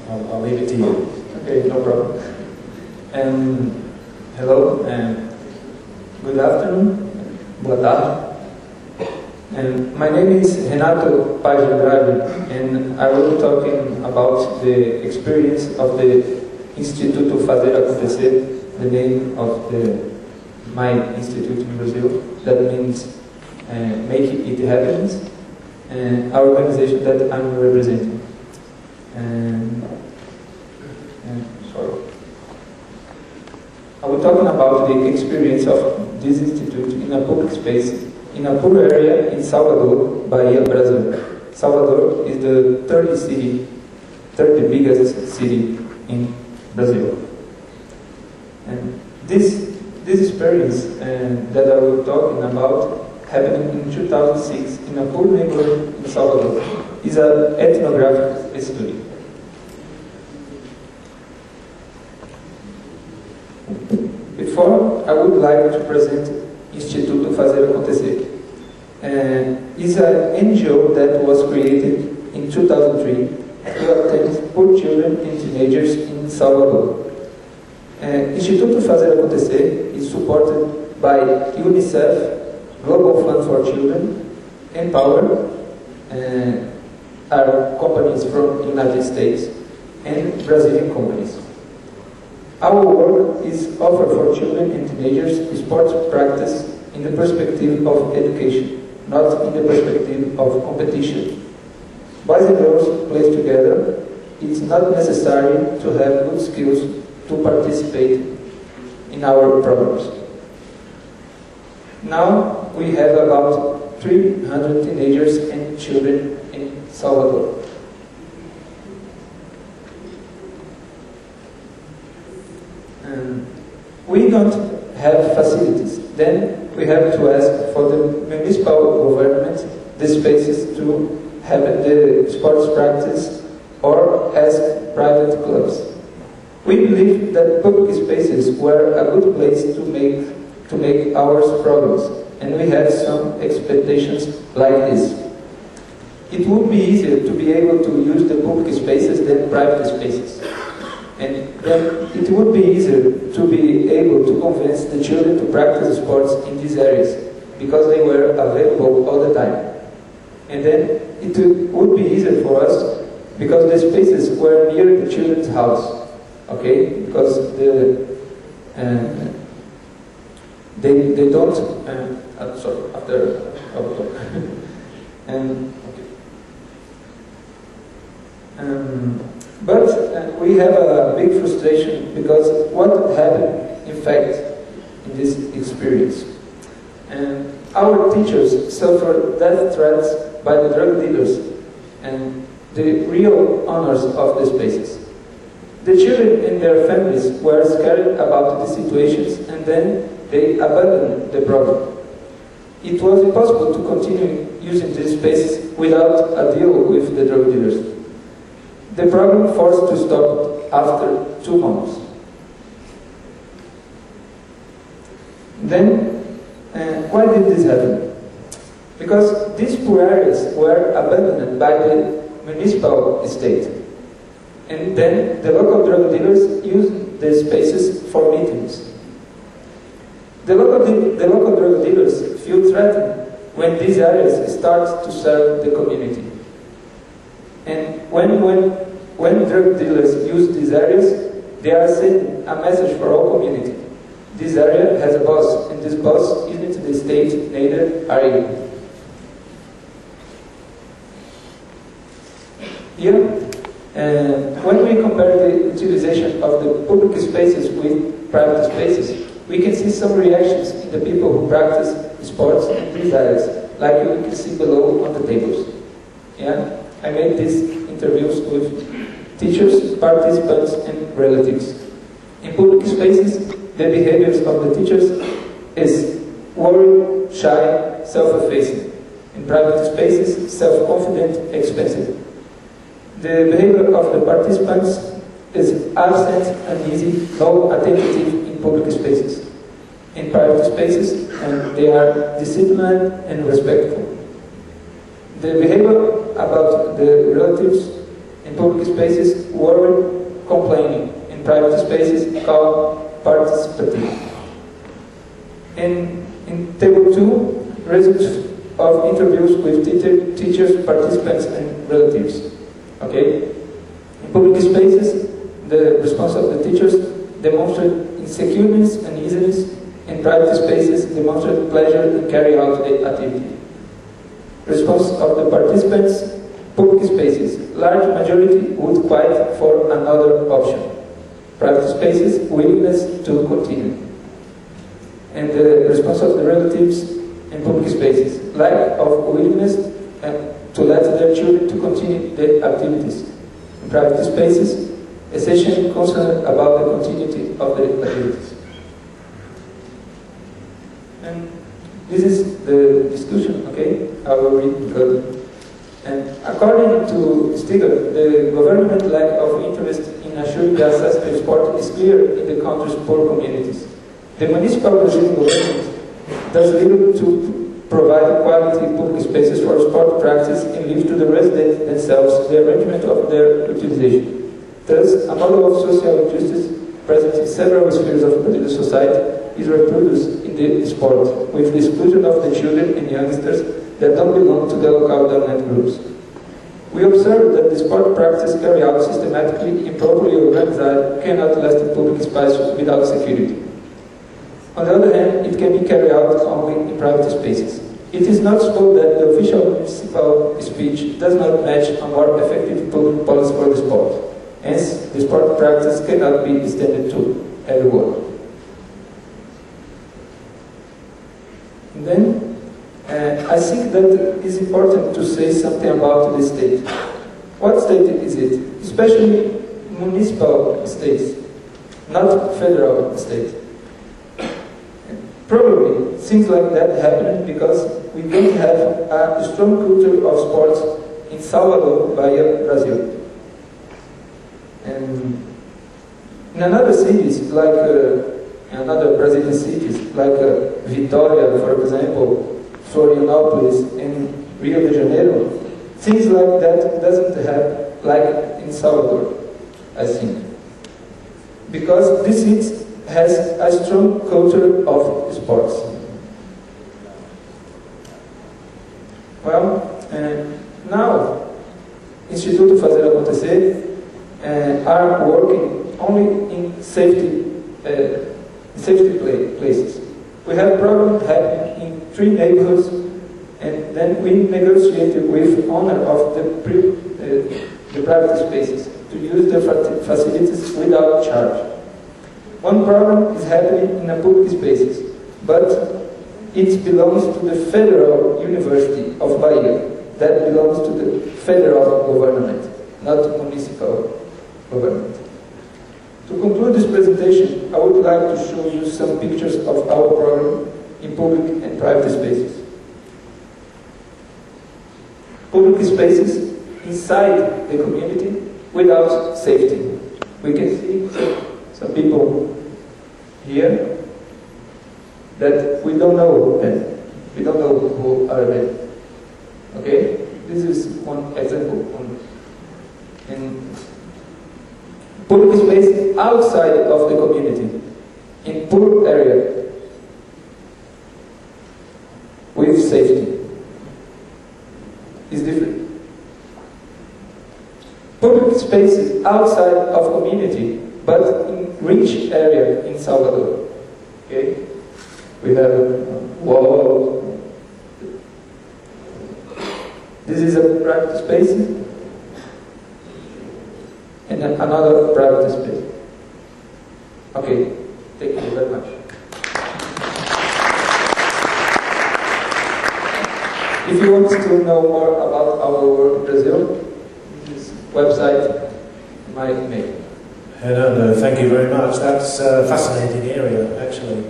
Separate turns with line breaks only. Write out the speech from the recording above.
I'll leave it to you.
Okay, no problem. Hello, and good afternoon, boa tarde. My name is Renato and I will be talking about the experience of the Instituto Fazer Acontecer, the name of my institute in Brazil. That means Make It Happen, our organization that I'm representing. Sorry. I will talking about the experience of this institute in a public space in a poor area in Salvador, Bahia, Brazil. Salvador is the third biggest city in Brazil. And this experience that I will talking about happened in 2006 in a poor neighborhood in Salvador. Is an ethnographic study. Before, I would like to present Instituto Fazer Acontecer. It's an NGO that was created in 2003 to attend poor children and teenagers in Salvador. Instituto Fazer Acontecer is supported by UNICEF, Global Fund for Children, Empower, are companies from the United States and Brazilian companies. Our work is offered for children and teenagers sports practice in the perspective of education, not in the perspective of competition. Boys and girls play together. It's not necessary to have good skills to participate in our programs. Now we have about 300 teenagers and children in Salvador. We don't have facilities. Then we have to ask for the municipal government the spaces to have the sports practice or ask private clubs. We believe that public spaces were a good place to make our programs, and we had some expectations like this. It would be easier to be able to use the public spaces than private spaces. And then it would be easier to be able to convince the children to practice sports in these areas because they were available all the time. And then it would be easier for us because the spaces were near the children's house, okay? Because they don't. Sorry, after I will talk. But we have a big frustration because what happened, in fact, in this experience. Our teachers suffered death threats by the drug dealers and the real owners of the spaces. The children and their families were scared about the situations and then they abandoned the program. It was impossible to continue using these spaces without a deal with the drug dealers. The program forced to stop after 2 months. Then, why did this happen? Because these poor areas were abandoned by the municipal estate. And then the local drug dealers used the spaces for meetings. The local drug dealers feel threatened when these areas start to serve the community. And when drug dealers use these areas, they are sending a message for our community. This area has a boss, and this boss isn't the state, neither are you. Here, when we compare the utilization of the public spaces with private spaces, we can see some reactions in the people who practice sports in these areas, like you can see below on the tables. Yeah? I made these interviews with teachers, participants, and relatives. In public spaces, the behaviors of the teachers is worried, shy, self-effacing. In private spaces, self-confident, expensive. The behavior of the participants is absent, uneasy, low attentive in public spaces. In private spaces, they are disciplined and respectful. The behavior about the relatives and public spaces weren't complaining. In private spaces, called participative. In table 2, results of interviews with teachers, participants, and relatives. Okay? In public spaces, the response of the teachers demonstrated insecureness and easiness. In private spaces, demonstrated pleasure in carrying out the activity. Response of the participants, public spaces. Large majority would quit for another option. Private spaces, willingness to continue. And the response of the relatives in public spaces. Lack of willingness to let their children to continue the activities. In private spaces, essentially concerned about the continuity of the activities. And this is the discussion, okay? I will read further. And according to Stiger, the government lack of interest in assuring the access to sport is clear in the country's poor communities. The municipal Brazilian government does little to provide quality public spaces for sport practice and leave to the residents themselves the arrangement of their utilization. Thus, a model of social justice present in several spheres of Brazilian society is reproduced in the sport, with the exclusion of the children and youngsters that don't belong to the local dominant groups. We observe that the sport practice carried out systematically, improperly organized, cannot last in public spaces without security. On the other hand, it can be carried out only in private spaces. It is not so that the official municipal speech does not match a more effective public policy for the sport. Hence, the sport practice cannot be extended to everyone. And then, I think that it's important to say something about the state. What state is it? Especially municipal states, not federal states. Probably things like that happen because we don't have a strong culture of sports in Salvador, Bahia, Brazil. And in another cities, like in other Brazilian cities, like Vitória, for example, Florianópolis, and Rio de Janeiro, things like that doesn't happen like in Salvador, I think. Because this city has a strong culture of sports. Well, now, Instituto Fazer Acontecer are working only in safety places. We have problems happening in 3 neighborhoods, and then we negotiated with owner of the private spaces to use the facilities without charge. One problem is happening in the public spaces, but it belongs to the Federal University of Bahia, that belongs to the federal government, not municipal government. To conclude this presentation, I would like to show you some pictures of our program in public and private spaces. Public spaces inside the community without safety. We can see some people here that we don't know them. We don't know who are they. Okay? This is one example. In public space outside of the community, in poor area, with safety, is different. Public spaces outside of community, but in rich area in Salvador. Okay? We have walls. This is a private space, and then another private space. Okay, thank you very much. If you want to know more about our work in Brazil, this website, my email.
Renato, thank you very much. That's a fascinating area, actually.